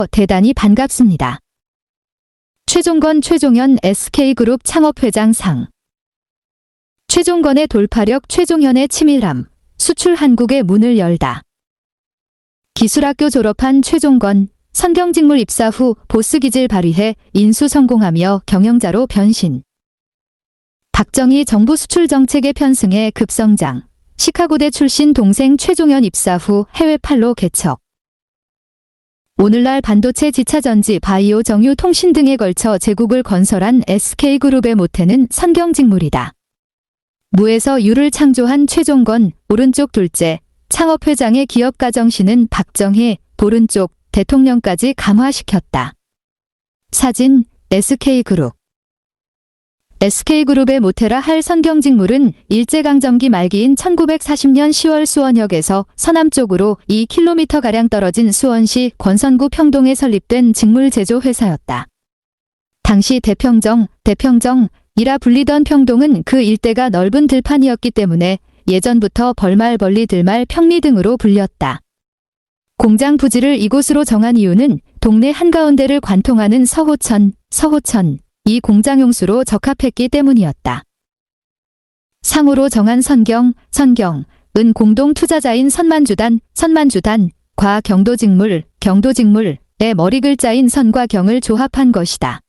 대단히 반갑습니다. 최종건 최종현 SK그룹 창업회장상. 최종건의 돌파력, 최종현의 치밀함, 수출 한국의 문을 열다. 기술학교 졸업한 최종건, 선경직물 입사 후 보스 기질 발휘해 인수 성공하며 경영자로 변신. 박정희 정부 수출 정책에 편승해 급성장. 시카고대 출신 동생 최종현 입사 후 해외팔로 개척. 오늘날 반도체, 지차전지, 바이오, 정유, 통신 등에 걸쳐 제국을 건설한 SK그룹의 모태는 선경직물이다. 무에서 유를 창조한 최종건, 오른쪽 둘째, 창업회장의 기업가정신은 박정희, 오른쪽, 대통령까지 감화시켰다. 사진, SK그룹. SK그룹의 모태라 할 선경직물은 일제강점기 말기인 1940년 10월 수원역에서 서남쪽으로 2km가량 떨어진 수원시 권선구 평동에 설립된 직물 제조 회사였다. 당시 대평정이라 불리던 평동은 그 일대가 넓은 들판이었기 때문에 예전부터 벌말, 벌리, 들말, 평리 등으로 불렸다. 공장 부지를 이곳으로 정한 이유는 동네 한가운데를 관통하는 서호천, 이 공장용수로 적합했기 때문이었다. 상호로 정한 선경은 공동 투자자인 선만주단과 경도직물의 머리 글자인 선과 경을 조합한 것이다.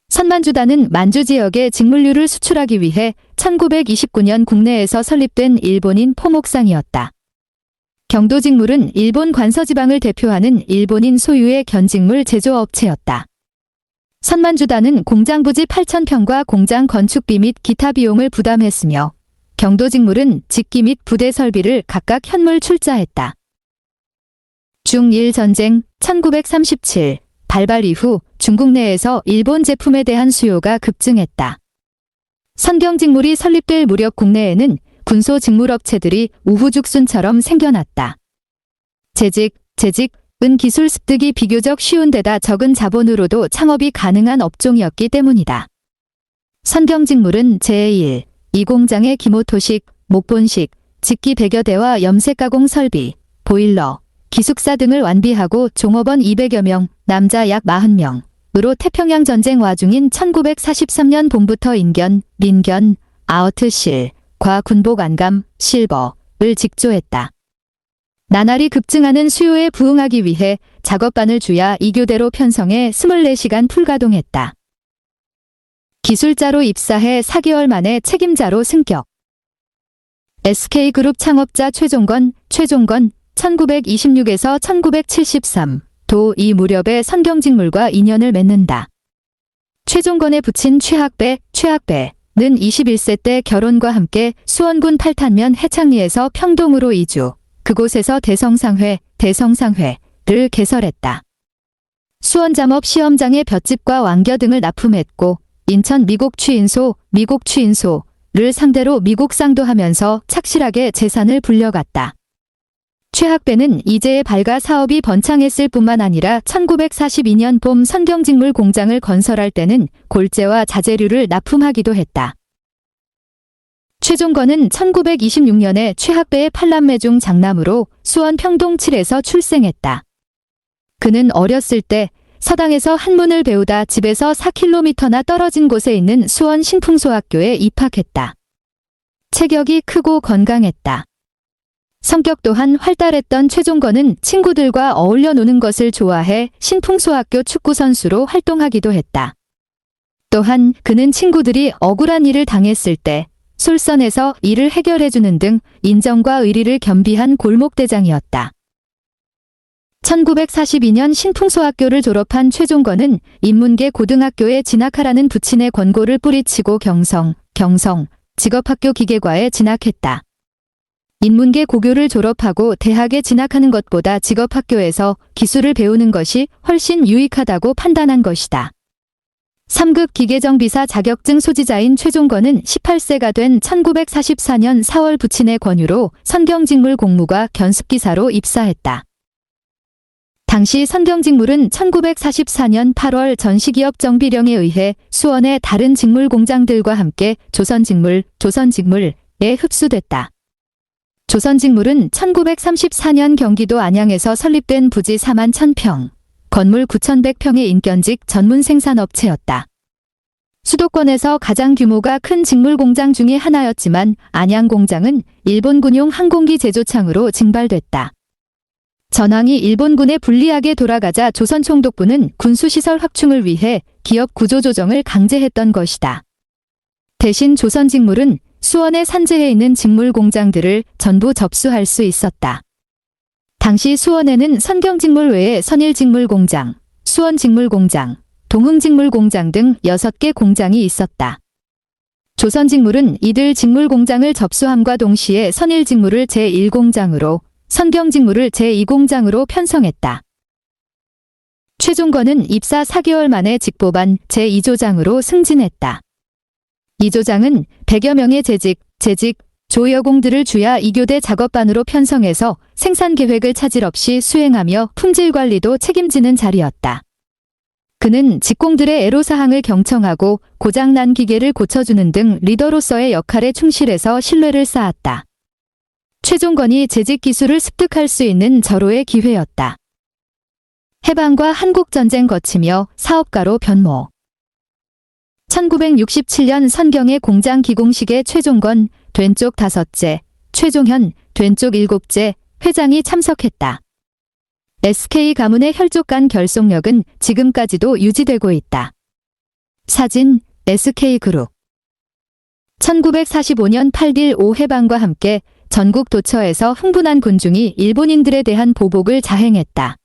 선만주단은 만주 지역의 직물류를 수출하기 위해 1929년 국내에서 설립된 일본인 포목상이었다. 경도직물은 일본 관서지방을 대표하는 일본인 소유의 견직물 제조업체였다. 선만주단은 공장 부지 8,000평과 공장 건축비 및 기타 비용을 부담했으며 경도직물은 직기 및 부대 설비를 각각 현물 출자했다. 중일전쟁 1937 발발 이후 중국 내에서 일본 제품에 대한 수요가 급증했다. 선경직물이 설립될 무렵 국내에는 군소직물업체들이 우후죽순처럼 생겨났다. 재직은 기술 습득이 비교적 쉬운 데다 적은 자본으로도 창업이 가능한 업종이었기 때문이다. 선경직물은 제1, 이 공장의 기모토식, 목본식, 직기 100여 대와 염색 가공 설비, 보일러, 기숙사 등을 완비하고 종업원 200여 명, 남자 약 40명으로 태평양 전쟁 와중인 1943년 봄부터 인견, 민견, 아우트실과 군복 안감, 실버를 직조했다. 나날이 급증하는 수요에 부응하기 위해 작업반을 주야 2교대로 편성해 24시간 풀가동했다. 기술자로 입사해 4개월 만에 책임자로 승격. SK그룹 창업자 최종건 1926에서 1973, 이 무렵에 선경직물과 인연을 맺는다. 최종건의 부친 최학배는 21세 때 결혼과 함께 수원군 팔탄면 해창리에서 평동으로 이주, 그곳에서 대성상회를 개설했다. 수원잠업 시험장의 볏짚과 왕겨 등을 납품했고 인천 미국 추인소를 상대로 미국상도 하면서 착실하게 재산을 불려갔다. 최학배는 이제의 발가 사업이 번창했을 뿐만 아니라 1942년 봄 선경직물 공장을 건설할 때는 골재와 자재류를 납품하기도 했다. 최종건은 1926년에 최학배의 팔남매 중 장남으로 수원 평동 7에서 출생했다. 그는 어렸을 때 서당에서 한문을 배우다 집에서 4km나 떨어진 곳에 있는 수원 신풍소학교에 입학했다. 체격이 크고 건강했다. 성격 또한 활달했던 최종건은 친구들과 어울려 노는 것을 좋아해 신풍소학교 축구선수로 활동하기도 했다. 또한 그는 친구들이 억울한 일을 당했을 때 솔선해서 이를 해결해주는 등 인정과 의리를 겸비한 골목대장이었다. 1942년 신풍소학교를 졸업한 최종건은 인문계 고등학교에 진학하라는 부친의 권고를 뿌리치고 경성 직업학교 기계과에 진학했다. 인문계 고교를 졸업하고 대학에 진학하는 것보다 직업학교에서 기술을 배우는 것이 훨씬 유익하다고 판단한 것이다. 3급 기계정비사 자격증 소지자인 최종건은 18세가 된 1944년 4월 부친의 권유로 선경직물 공무과 견습기사로 입사했다. 당시 선경직물은 1944년 8월 전시기업 정비령에 의해 수원의 다른 직물 공장들과 함께 조선직물에 흡수됐다. 조선직물은 1934년 경기도 안양에서 설립된 부지 41,000평, 건물 9,100평의 인건직 전문 생산업체였다. 수도권에서 가장 규모가 큰 직물 공장 중의 하나였지만 안양 공장은 일본군용 항공기 제조창으로 증발됐다. 전황이 일본군에 불리하게 돌아가자 조선총독부는 군수시설 확충을 위해 기업 구조 조정을 강제했던 것이다. 대신 조선직물은 수원의 산지에 있는 직물 공장들을 전부 접수할 수 있었다. 당시 수원에는 선경직물 외에 선일직물공장, 수원직물공장, 동흥직물공장 등 6개 공장이 있었다. 조선직물은 이들 직물공장을 접수함과 동시에 선일직물을 제1공장으로, 선경직물을 제2공장으로 편성했다. 최종건은 입사 4개월 만에 직보반 제2조장으로 승진했다. 이 조장은 100여 명의 재직, 조여공들을 주야 2교대 작업반으로 편성해서 생산 계획을 차질 없이 수행하며 품질 관리도 책임지는 자리였다. 그는 직공들의 애로사항을 경청하고 고장난 기계를 고쳐주는 등 리더로서의 역할에 충실해서 신뢰를 쌓았다. 최종건이 재직 기술을 습득할 수 있는 절호의 기회였다. 해방과 한국전쟁 거치며 사업가로 변모. 1967년 선경의 공장 기공식에 최종건, 된쪽 5째, 최종현, 된쪽 7째 회장이 참석했다. SK 가문의 혈족 간 결속력은 지금까지도 유지되고 있다. 사진, SK그룹. 1945년 8일 5해방과 함께 전국 도처에서 흥분한 군중이 일본인들에 대한 보복을 자행했다.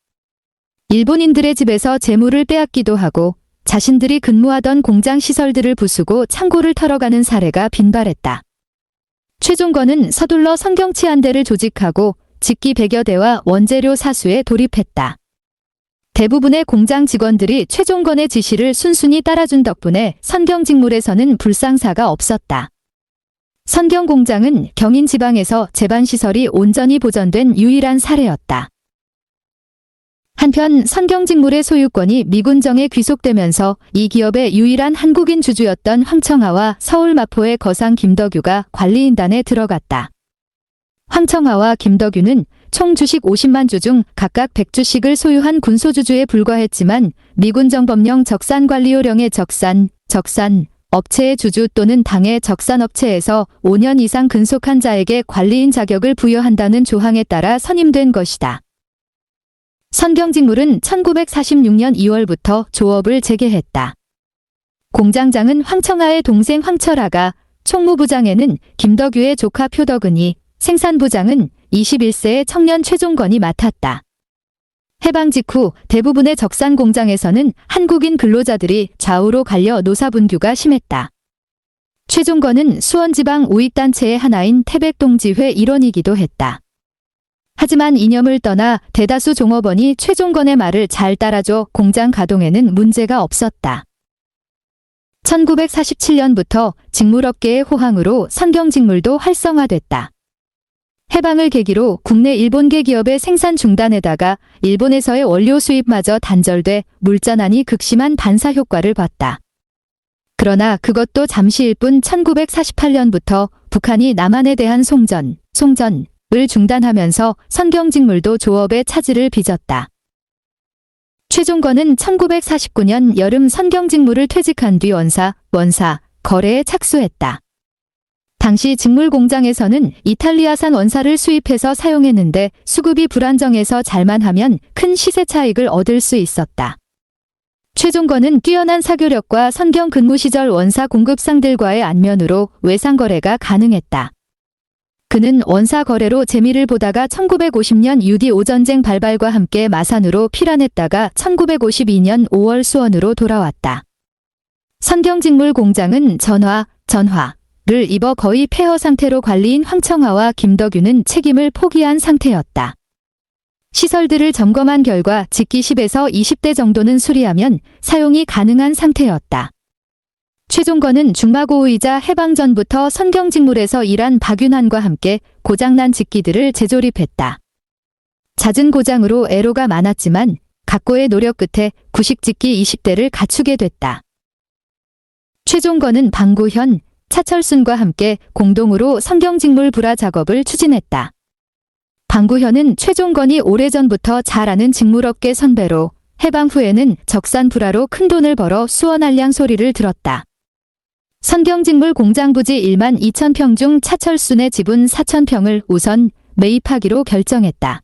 일본인들의 집에서 재물을 빼앗기도 하고 자신들이 근무하던 공장 시설들을 부수고 창고를 털어가는 사례가 빈발했다. 최종건은 서둘러 선경치안대를 조직하고 직기 100여 대와 원재료 사수에 돌입했다. 대부분의 공장 직원들이 최종건의 지시를 순순히 따라준 덕분에 선경직물에서는 불상사가 없었다. 선경공장은 경인 지방에서 제반시설이 온전히 보전된 유일한 사례였다. 한편 선경직물의 소유권이 미군정에 귀속되면서 이 기업의 유일한 한국인 주주였던 황청하와 서울 마포의 거상 김덕유가 관리인단에 들어갔다. 황청하와 김덕유는 총 주식 50만 주 중 각각 100주씩을 소유한 군소주주에 불과했지만 미군정 법령 적산관리요령의 적산 업체의 주주 또는 당의 적산업체에서 5년 이상 근속한 자에게 관리인 자격을 부여한다는 조항에 따라 선임된 것이다. 선경직물은 1946년 2월부터 조업을 재개했다. 공장장은 황청하의 동생 황철하가, 총무부장에는 김덕유의 조카 표덕은이, 생산부장은 21세의 청년 최종건이 맡았다. 해방 직후 대부분의 적산 공장에서는 한국인 근로자들이 좌우로 갈려 노사분규가 심했다. 최종건은 수원지방 우익단체의 하나인 태백동지회 일원이기도 했다. 하지만 이념을 떠나 대다수 종업원이 최종건의 말을 잘 따라줘 공장 가동에는 문제가 없었다. 1947년부터 직물업계의 호황으로 선경직물도 활성화됐다. 해방을 계기로 국내 일본계 기업의 생산 중단에다가 일본에서의 원료 수입마저 단절돼 물자난이 극심한 반사 효과를 봤다. 그러나 그것도 잠시일 뿐 1948년부터 북한이 남한에 대한 송전을 중단하면서 선경직물도 조업의 차질을 빚었다. 최종건은 1949년 여름 선경직물을 퇴직한 뒤 원사, 거래에 착수했다. 당시 직물 공장에서는 이탈리아산 원사를 수입해서 사용했는데 수급이 불안정해서 잘만 하면 큰 시세 차익을 얻을 수 있었다. 최종건은 뛰어난 사교력과 선경 근무 시절 원사 공급상들과의 안면으로 외상 거래가 가능했다. 그는 원사 거래로 재미를 보다가 1950년 6.25 전쟁 발발과 함께 마산으로 피란했다가 1952년 5월 수원으로 돌아왔다. 선경직물 공장은 전화를 입어 거의 폐허 상태로 관리인 황청하와 김덕유는 책임을 포기한 상태였다. 시설들을 점검한 결과 직기 10에서 20대 정도는 수리하면 사용이 가능한 상태였다. 최종건은 중마고우이자 해방 전부터 선경직물에서 일한 박윤환과 함께 고장난 직기들을 재조립했다. 잦은 고장으로 애로가 많았지만 각고의 노력 끝에 구식직기 20대를 갖추게 됐다. 최종건은 방구현, 차철순과 함께 공동으로 선경직물 불화 작업을 추진했다. 방구현은 최종건이 오래전부터 잘 아는 직물업계 선배로 해방 후에는 적산 불화로 큰돈을 벌어 수원한량 소리를 들었다. 선경직물 공장 부지 1만 2천 평 중 차철순의 지분 4천 평을 우선 매입하기로 결정했다.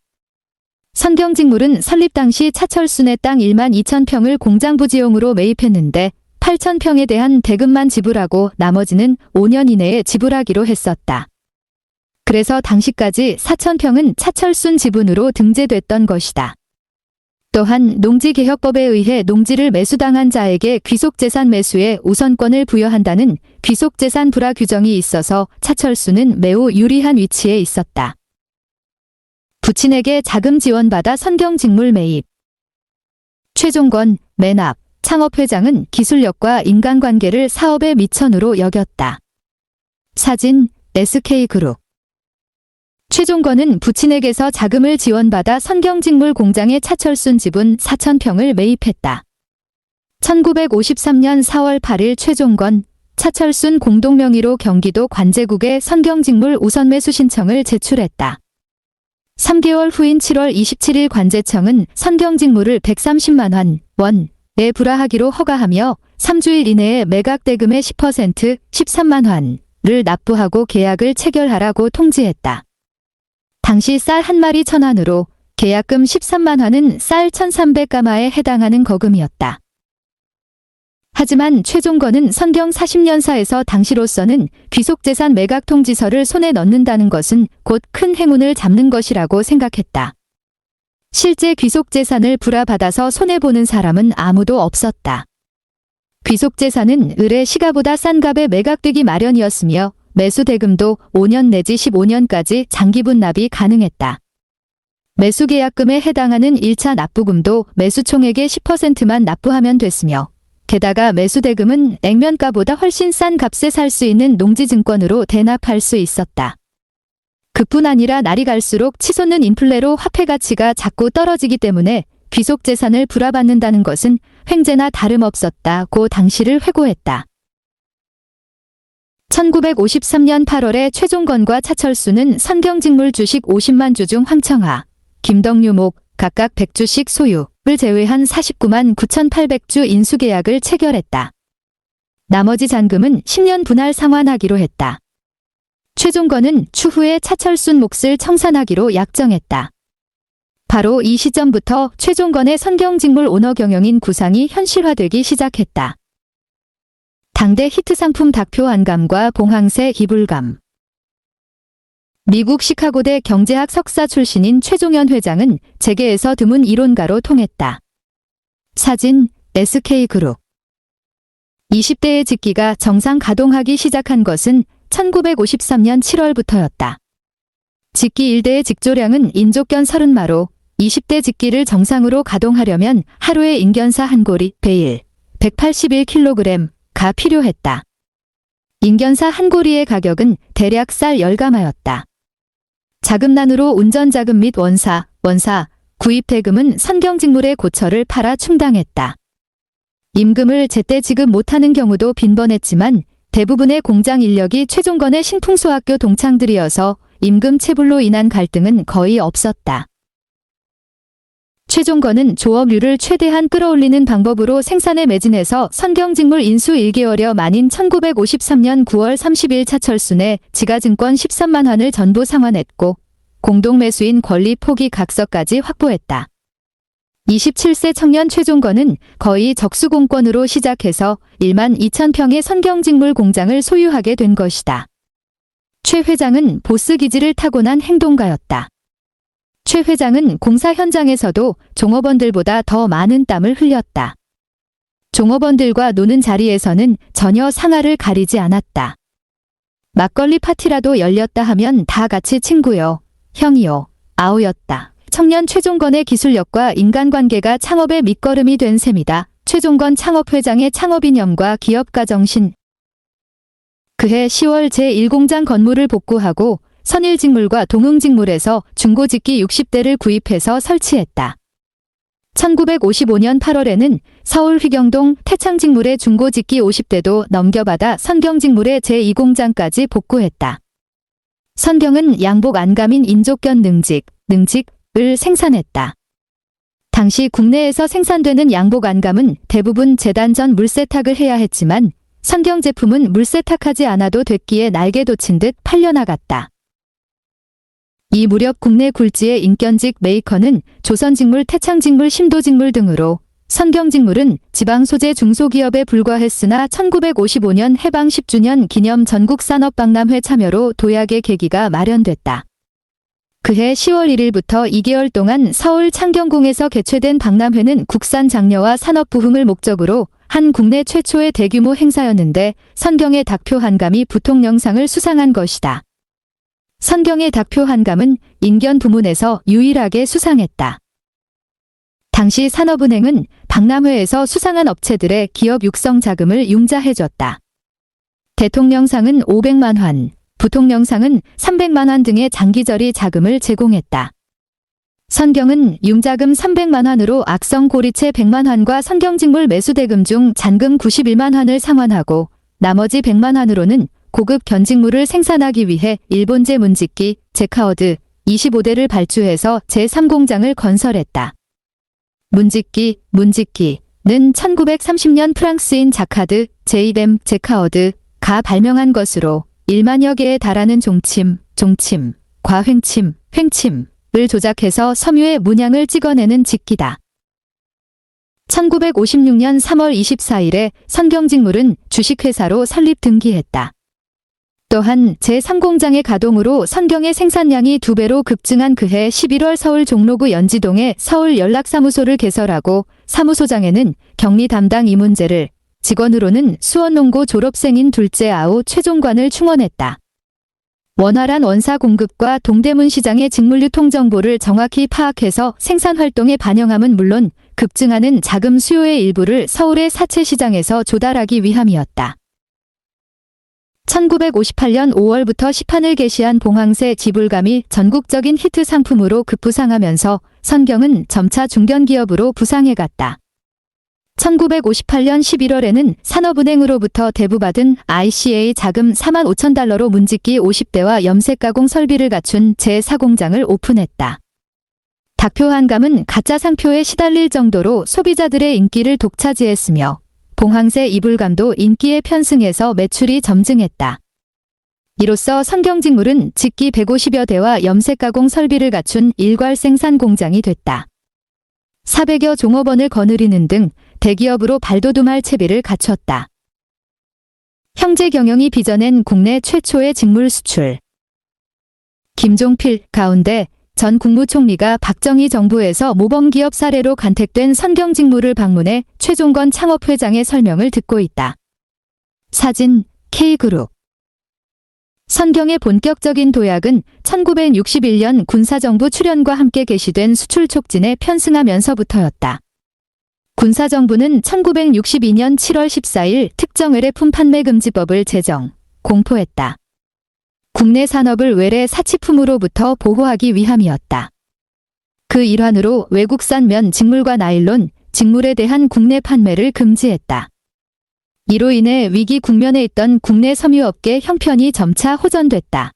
선경직물은 설립 당시 차철순의 땅 1만 2천 평을 공장 부지용으로 매입했는데 8천 평에 대한 대금만 지불하고 나머지는 5년 이내에 지불하기로 했었다. 그래서 당시까지 4천 평은 차철순 지분으로 등재됐던 것이다. 또한 농지개혁법에 의해 농지를 매수당한 자에게 귀속재산 매수에 우선권을 부여한다는 귀속재산 불화 규정이 있어서 차철순은 매우 유리한 위치에 있었다. 부친에게 자금 지원받아 선경직물 매입. 최종권, 매납, 창업회장은 기술력과 인간관계를 사업의 미천으로 여겼다. 사진, SK그룹. 최종권은 부친에게서 자금을 지원받아 선경직물 공장의 차철순 지분 4천 평을 매입했다. 1953년 4월 8일 최종권, 차철순 공동명의로 경기도 관제국에 선경직물 우선매수 신청을 제출했다. 3개월 후인 7월 27일 관제청은 선경직물을 130만 원에 불화하기로 허가하며 3주일 이내에 매각대금의 10% 13만 원을 납부하고 계약을 체결하라고 통지했다. 당시 쌀 한 마리 1,000원으로 계약금 13만 원은 쌀 1,300가마에 해당하는 거금이었다. 하지만 최종권은 선경 40년사에서 당시로서는 귀속재산 매각 통지서를 손에 넣는다는 것은 곧 큰 행운을 잡는 것이라고 생각했다. 실제 귀속재산을 불화받아서 손해보는 사람은 아무도 없었다. 귀속재산은 을의 시가보다 싼 값에 매각되기 마련이었으며 매수 대금도 5년 내지 15년까지 장기분 납이 가능했다. 매수 계약금에 해당하는 1차 납부금도 매수총액의 10%만 납부하면 됐으며 게다가 매수 대금은 액면가보다 훨씬 싼 값에 살 수 있는 농지증권으로 대납할 수 있었다. 그뿐 아니라 날이 갈수록 치솟는 인플레로 화폐 가치가 자꾸 떨어지기 때문에 귀속재산을 불화받는다는 것은 횡재나 다름없었다고 당시를 회고했다. 1953년 8월에 최종권과 차철순은 선경직물 주식 50만 주 중 황청하, 김덕유목 각각 100주씩 소유를 제외한 49만 9,800주 인수계약을 체결했다. 나머지 잔금은 10년 분할 상환하기로 했다. 최종권은 추후에 차철순 몫을 청산하기로 약정했다. 바로 이 시점부터 최종권의 선경직물 오너 경영인 구상이 현실화되기 시작했다. 당대 히트 상품 닭표 안감과 봉황새 이불감. 미국 시카고대 경제학 석사 출신인 최종현 회장은 재계에서 드문 이론가로 통했다. 사진, SK그룹. 20대의 직기가 정상 가동하기 시작한 것은 1953년 7월부터였다. 직기 1대의 직조량은 인족견 30마로, 20대 직기를 정상으로 가동하려면 하루에 인견사 한 고리, 배일, 181kg가 필요했다. 인견사 한 고리의 가격은 대략 쌀 10가마였다. 자금난으로 운전자금 및 원사, 구입 대금은 선경직물의 고철을 팔아 충당했다. 임금을 제때 지급 못하는 경우도 빈번했지만 대부분의 공장 인력이 최종권의 신풍소학교 동창들이어서 임금 체불로 인한 갈등은 거의 없었다. 최종권은 조업률을 최대한 끌어올리는 방법으로 생산에 매진해서 선경직물 인수 1개월여 만인 1953년 9월 30일 차철순에 지가증권 13만 원을 전부 상환했고 공동매수인 권리 포기 각서까지 확보했다. 27세 청년 최종권은 거의 적수공권으로 시작해서 1만 2천 평의 선경직물 공장을 소유하게 된 것이다. 최 회장은 보스 기질을 타고난 행동가였다. 최 회장은 공사 현장에서도 종업원들보다 더 많은 땀을 흘렸다. 종업원들과 노는 자리에서는 전혀 상하를 가리지 않았다. 막걸리 파티라도 열렸다 하면 다 같이 친구요, 형이요, 아우였다. 청년 최종권의 기술력과 인간관계가 창업의 밑거름이 된 셈이다. 최종권 창업회장의 창업이념과 기업가 정신. 그해 10월 제1공장 건물을 복구하고 선일직물과 동흥직물에서 중고직기 60대를 구입해서 설치했다. 1955년 8월에는 서울 휘경동 태창직물의 중고직기 50대도 넘겨받아 선경직물의 제2공장까지 복구했다. 선경은 양복 안감인 인족견 능직을 생산했다. 당시 국내에서 생산되는 양복 안감은 대부분 제단 전 물세탁을 해야 했지만 선경 제품은 물세탁하지 않아도 됐기에 날개 돋친 듯 팔려나갔다. 이 무렵 국내 굴지의 인견직 메이커는 조선직물, 태창직물, 심도직물 등으로 선경직물은 지방 소재 중소기업에 불과했으나 1955년 해방 10주년 기념 전국산업박람회 참여로 도약의 계기가 마련됐다. 그해 10월 1일부터 2개월 동안 서울 창경궁에서 개최된 박람회는 국산 장려와 산업 부흥을 목적으로 한 국내 최초의 대규모 행사였는데 선경의 닭표 한감이 부통령상을 수상한 것이다. 선경의 닭표 한감은 인견 부문에서 유일하게 수상했다. 당시 산업은행은 박람회에서 수상한 업체들의 기업 육성 자금을 융자해줬다. 대통령상은 500만 원, 부통령상은 300만 원 등의 장기저리 자금을 제공했다. 선경은 융자금 300만 원으로 악성 고리채 100만 원과 선경직물 매수대금 중 잔금 91만 원을 상환하고 나머지 100만 원으로는 고급 견직물을 생산하기 위해 일본제 문직기, 제카어드 25대를 발주해서 제3공장을 건설했다. 문직기는 1930년 프랑스인 자카드, 제이뎀, 제카어드가 발명한 것으로 1만여 개에 달하는 종침, 과횡침, 횡침을 조작해서 섬유의 문양을 찍어내는 직기다. 1956년 3월 24일에 선경직물은 주식회사로 설립 등기했다. 또한 제3공장의 가동으로 선경의 생산량이 2배로 급증한 그해 11월 서울 종로구 연지동에 서울 연락사무소를 개설하고 사무소장에는 격리 담당 이문재를, 직원으로는 수원농고 졸업생인 둘째 아우 최종관을 충원했다. 원활한 원사 공급과 동대문 시장의 직물유통 정보를 정확히 파악해서 생산 활동에 반영함은 물론 급증하는 자금 수요의 일부를 서울의 사채 시장에서 조달하기 위함이었다. 1958년 5월부터 시판을 개시한 봉황새 지불감이 전국적인 히트 상품으로 급부상하면서 선경은 점차 중견기업으로 부상해갔다. 1958년 11월에는 산업은행으로부터 대부받은 ICA 자금 4만 5천 달러로 문직기 50대와 염색 가공 설비를 갖춘 제4공장을 오픈했다. 닭표 한감은 가짜 상표에 시달릴 정도로 소비자들의 인기를 독차지했으며 봉황새 이불감도 인기에 편승해서 매출이 점증했다. 이로써 선경직물은 직기 150여 대와 염색 가공 설비를 갖춘 일괄 생산 공장이 됐다. 400여 종업원을 거느리는 등 대기업으로 발돋움할 채비를 갖췄다. 형제 경영이 빚어낸 국내 최초의 직물 수출. 김종필 가운데 전 국무총리가 박정희 정부에서 모범기업 사례로 간택된 선경직물을 방문해 최종건 창업회장의 설명을 듣고 있다. 사진 K그룹. 선경의 본격적인 도약은 1961년 군사정부 출현과 함께 개시된 수출 촉진에 편승하면서부터였다. 군사정부는 1962년 7월 14일 특정 외래품 판매 금지법을 제정, 공포했다. 국내 산업을 외래 사치품으로부터 보호하기 위함이었다. 그 일환으로 외국산 면 직물과 나일론, 직물에 대한 국내 판매를 금지했다. 이로 인해 위기 국면에 있던 국내 섬유업계 형편이 점차 호전됐다.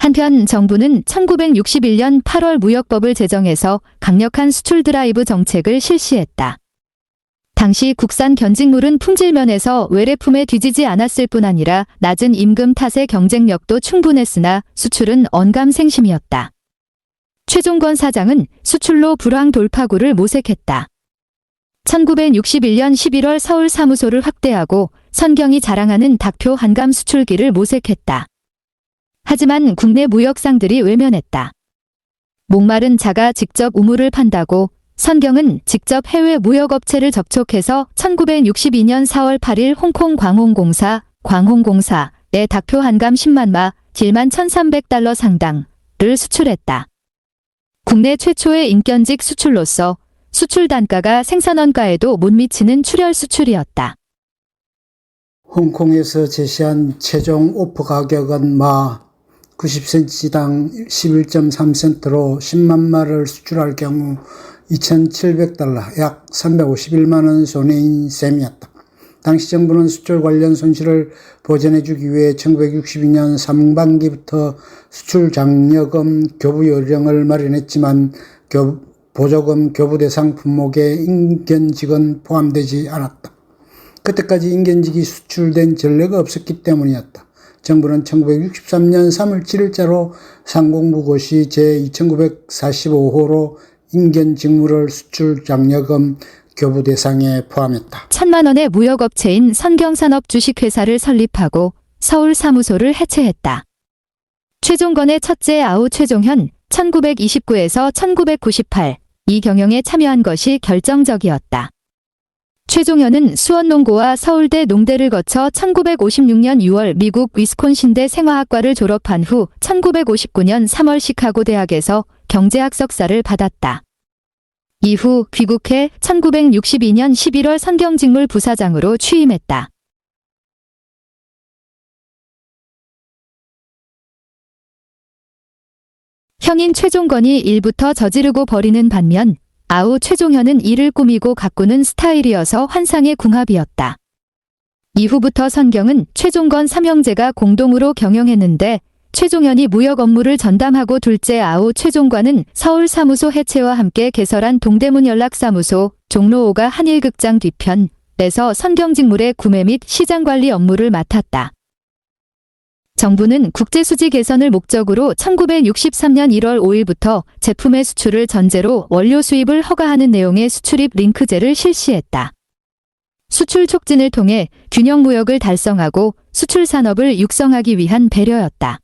한편 정부는 1961년 8월 무역법을 제정해서 강력한 수출 드라이브 정책을 실시했다. 당시 국산 견직물은 품질면에서 외래품에 뒤지지 않았을 뿐 아니라 낮은 임금 탓에 경쟁력도 충분했으나 수출은 언감생심이었다. 최종건 사장은 수출로 불황 돌파구를 모색했다. 1961년 11월 서울 사무소를 확대하고 선경이 자랑하는 닭표 한감 수출기를 모색했다. 하지만 국내 무역상들이 외면했다. 목마른 자가 직접 우물을 판다고 선경은 직접 해외 무역업체를 접촉해서 1962년 4월 8일 홍콩 광홍공사에 닭표 한감 10만 마, 딜만 1,300달러 상당을 수출했다. 국내 최초의 인견직 수출로서 수출 단가가 생산원가에도 못 미치는 출혈 수출이었다. 홍콩에서 제시한 최종 오프 가격은 마 90cm당 11.3센트로 10만 마를 수출할 경우 2,700달러, 약 351만 원 손해인 셈이었다. 당시 정부는 수출 관련 손실을 보전해주기 위해 1962년 상반기부터 수출 장려금 교부 요령을 마련했지만 보조금 교부대상 품목에 인견직은 포함되지 않았다. 그때까지 인견직이 수출된 전례가 없었기 때문이었다. 정부는 1963년 3월 7일자로 상공부고시 제2945호로 인견직무를 수출장려금 교부 대상에 포함했다. 1,000만 원의 무역업체인 선경산업 주식회사를 설립하고 서울 사무소를 해체했다. 최종건의 첫째 아우 최종현 1929에서 1998 이 경영에 참여한 것이 결정적이었다. 최종현은 수원농고와 서울대 농대를 거쳐 1956년 6월 미국 위스콘신대 생화학과를 졸업한 후 1959년 3월 시카고 대학에서 경제학 석사를 받았다. 이후 귀국해 1962년 11월 선경직물 부사장으로 취임했다. 형인 최종건이 일부터 저지르고 버리는 반면 아우 최종현은 이를 꾸미고 가꾸는 스타일이어서 환상의 궁합이었다. 이후부터 선경은 최종건 삼형제가 공동으로 경영했는데 최종현이 무역 업무를 전담하고 둘째 아우 최종관은 서울 사무소 해체와 함께 개설한 동대문 연락사무소 종로 5가 한일극장 뒤편에서 선경직물의 구매 및 시장관리 업무를 맡았다. 정부는 국제수지 개선을 목적으로 1963년 1월 5일부터 제품의 수출을 전제로 원료 수입을 허가하는 내용의 수출입 링크제를 실시했다. 수출 촉진을 통해 균형 무역을 달성하고 수출 산업을 육성하기 위한 배려였다.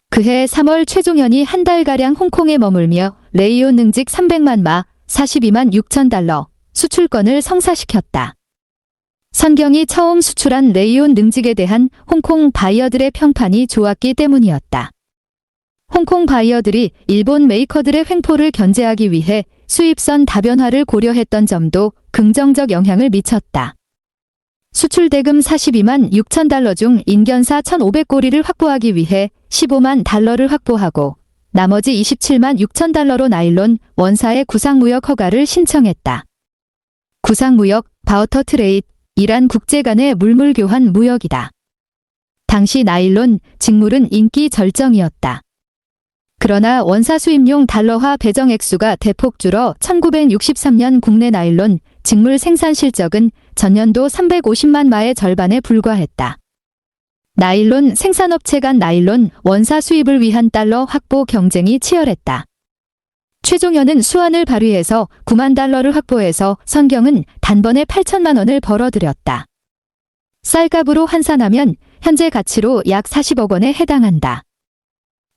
그해 3월 최종현이 한 달가량 홍콩에 머물며 레이온 능직 300만 마, 42만 6천 달러 수출권을 성사시켰다. 선경이 처음 수출한 레이온 능직에 대한 홍콩 바이어들의 평판이 좋았기 때문이었다. 홍콩 바이어들이 일본 메이커들의 횡포를 견제하기 위해 수입선 다변화를 고려했던 점도 긍정적 영향을 미쳤다. 수출 대금 42만 6천 달러 중 인견사 1,500고리를 확보하기 위해 15만 달러를 확보하고 나머지 27만 6천 달러로 나일론 원사의 구상무역 허가를 신청했다. 구상무역, 바우터 트레이드, 이란 국제 간의 물물 교환 무역이다. 당시 나일론, 직물은 인기 절정이었다. 그러나 원사 수입용 달러화 배정 액수가 대폭 줄어 1963년 국내 나일론, 직물 생산 실적은 전년도 350만 마의 절반에 불과했다. 나일론 생산업체 간 나일론 원사 수입을 위한 달러 확보 경쟁이 치열했다. 최종현은 수완을 발휘해서 9만 달러를 확보해서 선경은 단번에 8천만 원을 벌어들였다. 쌀값으로 환산하면 현재 가치로 약 40억 원에 해당한다.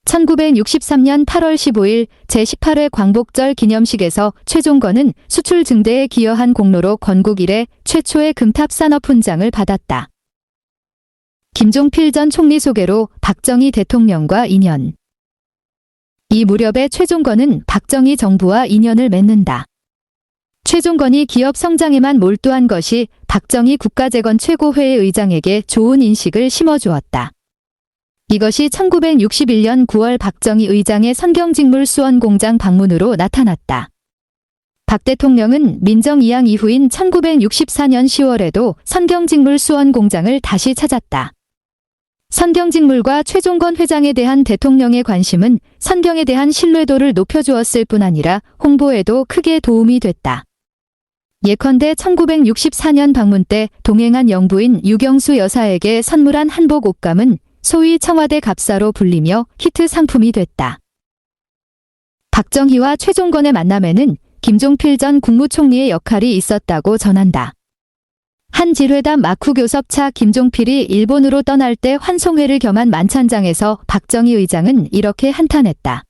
1963년 8월 15일 제18회 광복절 기념식에서 최종건은 수출 증대에 기여한 공로로 건국 이래 최초의 금탑 산업 훈장을 받았다. 김종필 전 총리 소개로 박정희 대통령과 인연. 이 무렵에 최종건은 박정희 정부와 인연을 맺는다. 최종건이 기업 성장에만 몰두한 것이 박정희 국가재건 최고회의 의장에게 좋은 인식을 심어주었다. 이것이 1961년 9월 박정희 의장의 선경직물 수원 공장 방문으로 나타났다. 박 대통령은 민정 이양 이후인 1964년 10월에도 선경직물 수원 공장을 다시 찾았다. 선경직물과 최종건 회장에 대한 대통령의 관심은 선경에 대한 신뢰도를 높여주었을 뿐 아니라 홍보에도 크게 도움이 됐다. 예컨대 1964년 방문 때 동행한 영부인 유경수 여사에게 선물한 한복 옷감은 소위 청와대 갑사로 불리며 히트 상품이 됐다. 박정희와 최종건의 만남에는 김종필 전 국무총리의 역할이 있었다고 전한다. 한 질회담 막후 교섭차 김종필이 일본으로 떠날 때 환송회를 겸한 만찬장에서 박정희 의장은 이렇게 한탄했다.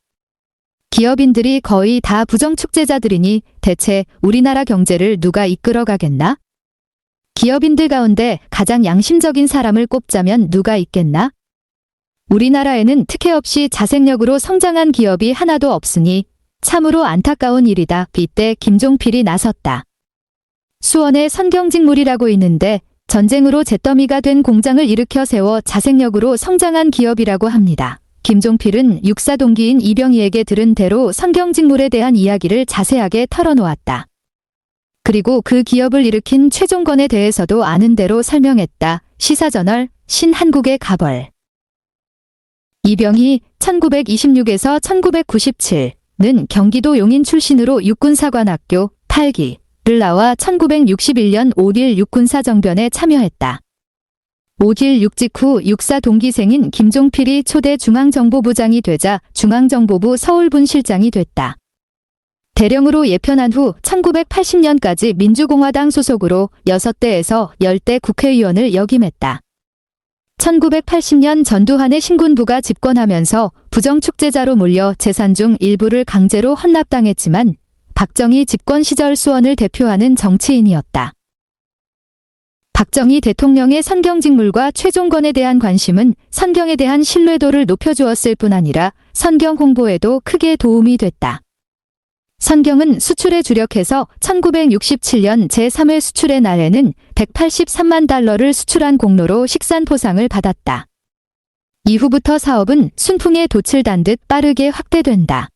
기업인들이 거의 다 부정축제자들이니 대체 우리나라 경제를 누가 이끌어가겠나? 기업인들 가운데 가장 양심적인 사람을 꼽자면 누가 있겠나? 우리나라에는 특혜 없이 자생력으로 성장한 기업이 하나도 없으니 참으로 안타까운 일이다. 이때 김종필이 나섰다. 수원에 선경직물이라고 있는데 전쟁으로 잿더미가 된 공장을 일으켜 세워 자생력으로 성장한 기업이라고 합니다. 김종필은 육사 동기인 이병희에게 들은 대로 선경직물에 대한 이야기를 자세하게 털어놓았다. 그리고 그 기업을 일으킨 최종건에 대해서도 아는 대로 설명했다. 시사저널 신한국의 가벌. 이병희 1926에서 1997 는 경기도 용인 출신으로 육군사관학교 8기를 나와 1961년 5.1 육군사정변에 참여했다. 5.1 육직 후 육사 동기생인 김종필이 초대 중앙정보부장이 되자 중앙정보부 서울분실장이 됐다. 대령으로 예편한 후 1980년까지 민주공화당 소속으로 6대에서 10대 국회의원을 역임했다. 1980년 전두환의 신군부가 집권하면서 부정축제자로 몰려 재산 중 일부를 강제로 헌납당했지만 박정희 집권 시절 수원을 대표하는 정치인이었다. 박정희 대통령의 선경직물과 최종권에 대한 관심은 선경에 대한 신뢰도를 높여주었을 뿐 아니라 선경 홍보에도 크게 도움이 됐다. 선경은 수출에 주력해서 1967년 제3회 수출의 날에는 183만 달러를 수출한 공로로 식산포상을 받았다. 이후부터 사업은 순풍에 돛을 단 듯 빠르게 확대된다.